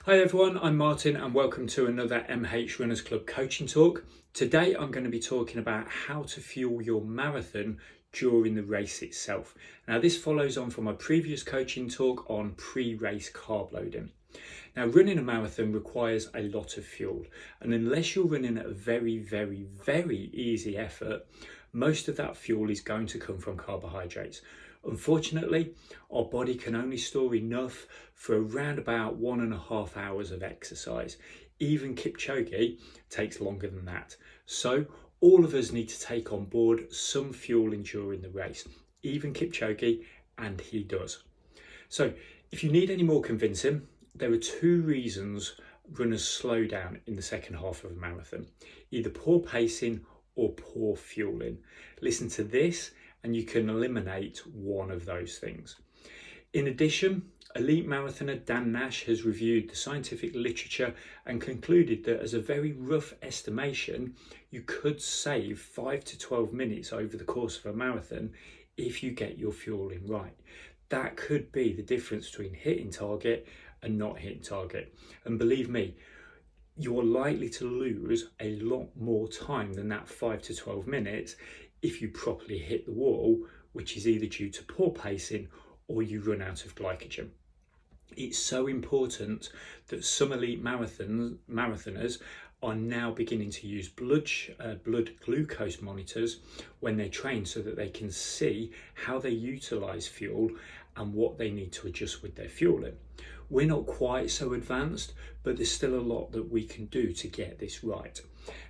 Hi everyone, I'm Martin and welcome to another MH Runners Club coaching talk. Today I'm going to be talking about how to fuel your marathon during the race itself. Now this follows on from my previous coaching talk on pre-race carb loading. Now running a marathon requires a lot of fuel, and unless you're running at a very easy effort, most of that fuel is going to come from carbohydrates. Unfortunately, our body can only store enough for around about 1.5 hours of exercise. Even Kipchoge takes longer than that. So all of us need to take on board some fueling during the race, even Kipchoge, and he does. So if you need any more convincing, there are two reasons runners slow down in the second half of a marathon: either poor pacing or poor fueling. Listen to this and you can eliminate one of those things. In addition, elite marathoner Dan Nash has reviewed the scientific literature and concluded that, as a very rough estimation, you could save 5 to 12 minutes over the course of a marathon if you get your fueling right. That could be the difference between hitting target and not hitting target. And believe me, you're likely to lose a lot more time than that 5 to 12 minutes if you properly hit the wall, which is either due to poor pacing or you run out of glycogen. It's so important that some elite marathoners are now beginning to use blood glucose monitors when they train, so that they can see how they utilize fuel and what they need to adjust with their fueling. We're not quite so advanced, but there's still a lot that we can do to get this right.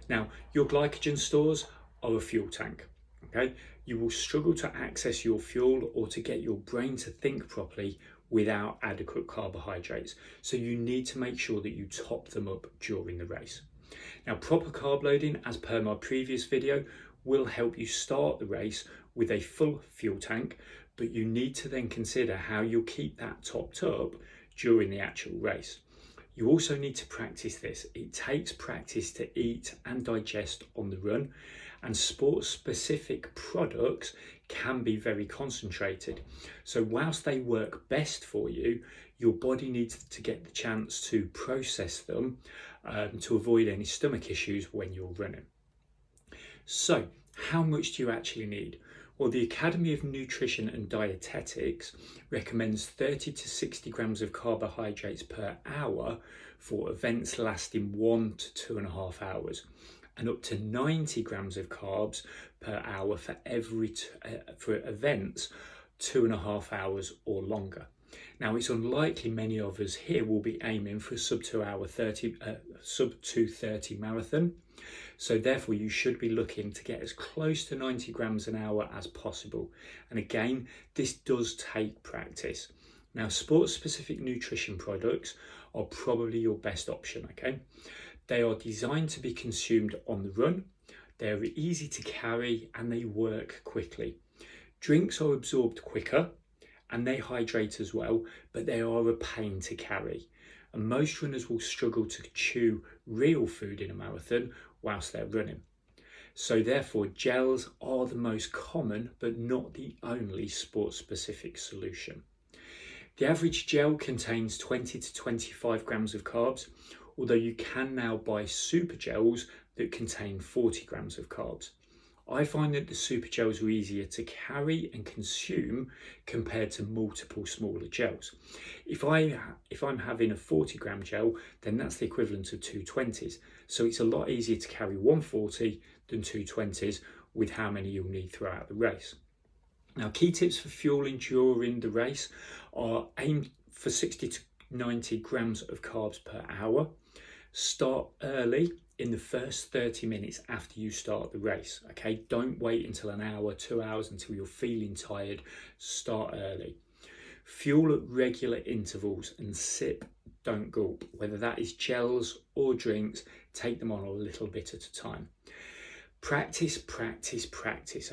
Now, your glycogen stores are a fuel tank. Okay, you will struggle to access your fuel or to get your brain to think properly without adequate carbohydrates. So you need to make sure that you top them up during the race. Now, proper carb loading, as per my previous video, will help you start the race with a full fuel tank, but you need to then consider how you'll keep that topped up during the actual race. You also need to practice this. It takes practice to eat and digest on the run, and sport-specific products can be very concentrated. So whilst they work best for you, your body needs to get the chance to process them to avoid any stomach issues when you're running. So how much do you actually need? Well, the Academy of Nutrition and Dietetics recommends 30 to 60 grams of carbohydrates per hour for events lasting 1 to 2.5 hours, and up to 90 grams of carbs per hour for events 2.5 hours or longer. Now, it's unlikely many of us here will be aiming for a sub 2:30 marathon. So therefore you should be looking to get as close to 90 grams an hour as possible. And again, this does take practice. Now, sport-specific nutrition products are probably your best option, okay? They are designed to be consumed on the run, they're easy to carry, and they work quickly. Drinks are absorbed quicker and they hydrate as well, but they are a pain to carry. And most runners will struggle to chew real food in a marathon whilst they're running. So therefore, gels are the most common, but not the only sport-specific solution. The average gel contains 20 to 25 grams of carbs, although you can now buy super gels that contain 40 grams of carbs. I find that the super gels are easier to carry and consume compared to multiple smaller gels. If I'm having a 40 gram gel, then that's the equivalent of 220s. So it's a lot easier to carry 140 than 220s with how many you'll need throughout the race. Now, key tips for fueling during the race are: aim for 60 to 90 grams of carbs per hour. Start early in the first 30 minutes after you start the race, okay? Don't wait until an hour, 2 hours, until you're feeling tired. Start early. Fuel at regular intervals and sip, don't gulp. Whether that is gels or drinks, take them on a little bit at a time. Practice,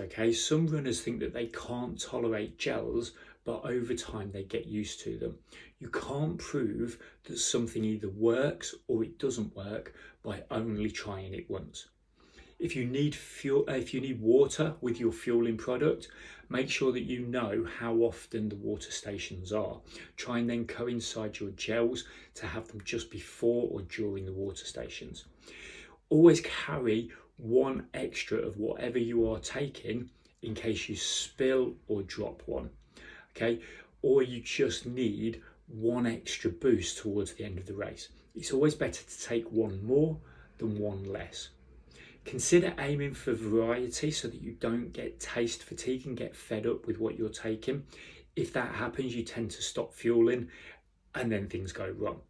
okay? Some runners think that they can't tolerate gels, but over time they get used to them. You can't prove that something either works or it doesn't work by only trying it once. If you need fuel, if you need water with your fueling product, make sure that you know how often the water stations are. Try and then coincide your gels to have them just before or during the water stations. Always carry one extra of whatever you are taking in case you spill or drop one, okay? Or you just need one extra boost towards the end of the race. It's always better to take one more than one less. Consider aiming for variety so that you don't get taste fatigue and get fed up with what you're taking. If that happens, you tend to stop fueling and then things go wrong.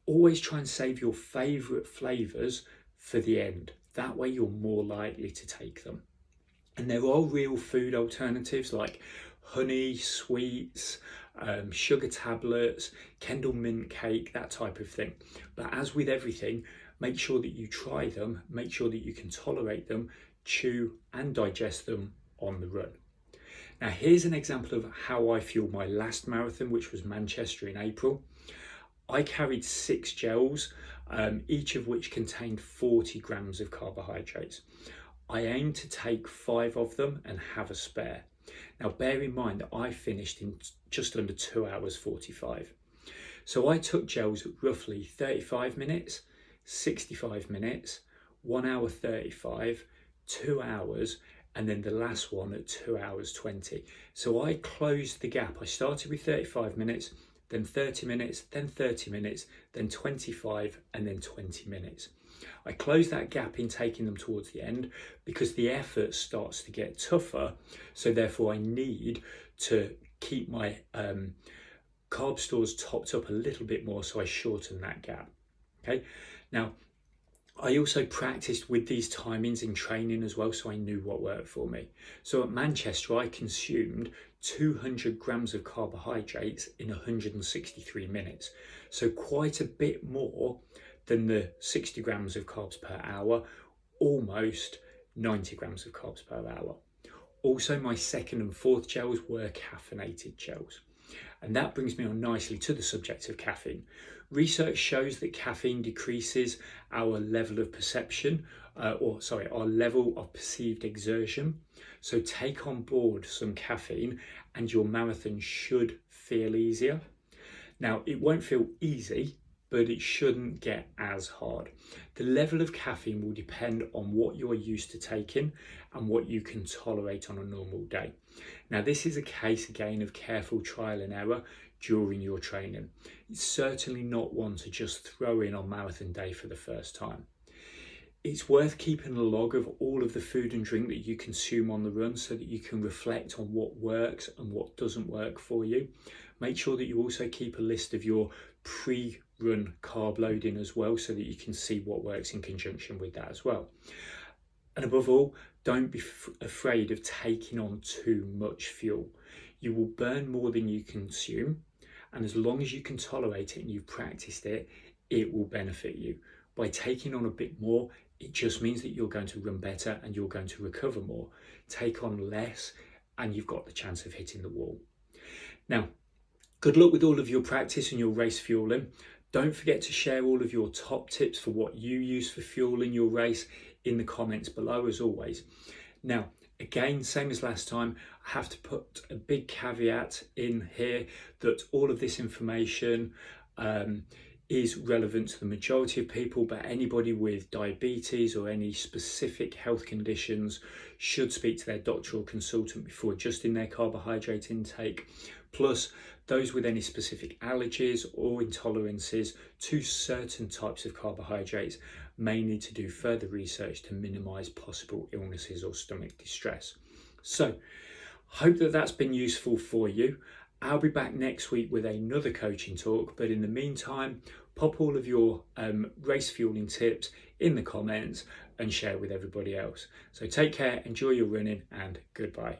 Always try and save your favourite flavours for the end. That way you're more likely to take them. And there are real food alternatives like honey, sweets, sugar tablets, Kendall mint cake, that type of thing. But as with everything, make sure that you try them, make sure that you can tolerate them, chew and digest them on the run. Now here's an example of how I fueled my last marathon, which was Manchester in April. I carried 6 gels, each of which contained 40 grams of carbohydrates. I aimed to take 5 of them and have a spare. Now bear in mind that I finished in just under 2 hours 45. So I took gels at roughly 35 minutes, 65 minutes, 1 hour 35, 2 hours, and then the last one at 2 hours 20. So I closed the gap. I started with 35 minutes, then 30 minutes, then 30 minutes, then 25, and then 20 minutes. I closed that gap in taking them towards the end because the effort starts to get tougher. So therefore I need to keep my carb stores topped up a little bit more, so I shorten that gap. Okay. Now, I also practiced with these timings in training as well, so I knew what worked for me. So at Manchester, I consumed 200 grams of carbohydrates in 163 minutes. So quite a bit more than the 60 grams of carbs per hour, almost 90 grams of carbs per hour. Also, my second and fourth gels were caffeinated gels. And that brings me on nicely to the subject of caffeine. Research shows that caffeine decreases our level of perception, our level of perceived exertion. So take on board some caffeine and your marathon should feel easier. Now, it won't feel easy, but it shouldn't get as hard. The level of caffeine will depend on what you're used to taking and what you can tolerate on a normal day. Now, this is a case again of careful trial and error during your training. It's certainly not one to just throw in on marathon day for the first time. It's worth keeping a log of all of the food and drink that you consume on the run so that you can reflect on what works and what doesn't work for you. Make sure that you also keep a list of your pre-run carb loading as well so that you can see what works in conjunction with that as well. And above all, don't be afraid of taking on too much fuel. You will burn more than you consume, and as long as you can tolerate it and you've practiced it, it will benefit you. By taking on a bit more, it just means that you're going to run better and you're going to recover more. Take on less and you've got the chance of hitting the wall. Now, good luck with all of your practice and your race fueling. Don't forget to share all of your top tips for what you use for fueling your race in the comments below as always. Now, again, same as last time, I have to put a big caveat in here that all of this information is relevant to the majority of people, but anybody with diabetes or any specific health conditions should speak to their doctor or consultant before adjusting their carbohydrate intake. Plus, those with any specific allergies or intolerances to certain types of carbohydrates may need to do further research to minimise possible illnesses or stomach distress. So, hope that that's been useful for you. I'll be back next week with another coaching talk, but in the meantime, pop all of your race fueling tips in the comments and share with everybody else. So take care, enjoy your running, and goodbye.